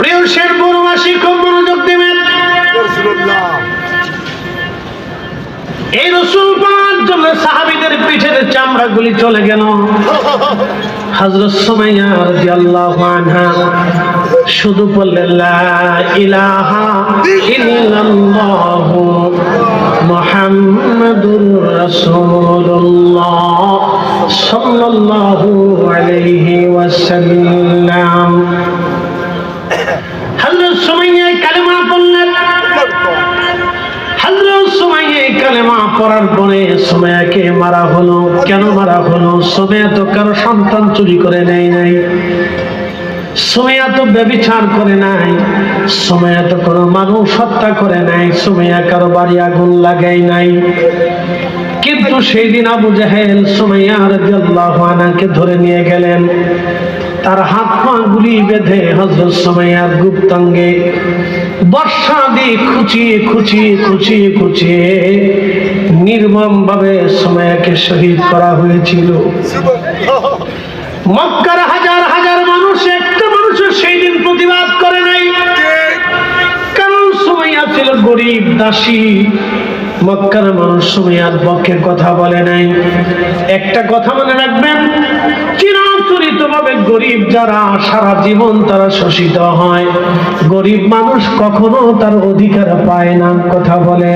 প্রিয় শেরপুরবাসী খুব মনোযোগ দেবেন। এই রাসূল পাওয়ার জন্য সাহাবীদের পিঠের চামড়াগুলি চলে গেল। হযরত সুমাইয়া রাদিয়াল্লাহু আনহা শুধু বললেন লা ইলাহা ইল্লাল্লাহু মুহাম্মাদুর রাসূলুল্লাহ সাল্লাল্লাহু আলাইহি ওয়াসাল্লাম। হযরত সুমাইয়া কালেমা পড়লেন। হযরত সুমাইয়া কালেমা পড়ার পরে সুমাইয়াকে মারা হলো। কেন মারা হলো? সুমাইয়া তো কারো সন্তান চুরি করে নেয় নাই, সুমাইয়া তো ব্যভিচার করে নাই, সুমাইয়া তো কোনো মানুষ হত্যা করে নাই, সুমাইয়া কারো বাড়ি আগুন লাগাই নাই। কিন্তু সেই দিন আবু জাহেল সুমাইয়া রাদিয়াল্লাহু আনহাকে ধরে নিয়ে গেলেন। তার হাত পা গুলি বেঁধে হযরত সুমাইয়ার গুপ্তাঙ্গে বর্ষা দিয়ে খুঁচিয়ে খুঁচিয়ে খুঁচিয়ে খুঁচিয়ে নির্মম ভাবে সুমাইয়াকে শহীদ করা হয়েছিল। মক্কার হাজার হাজার মানুষ একটা মানুষের সেই দিন প্রতিবাদ করে নাই, কারণ সুমাইয়া ছিল গরিব দাসী। মক্কার মানুষ সুমাইয়ার পক্ষে কথা বলে নাই। একটা কথা মনে রাখবেন, চিরাচরিত ভাবে গরিব যারা সারা জীবন তারা শোষিত হয়, গরিব মানুষ কখনো তার অধিকার পায় না। কথা বলে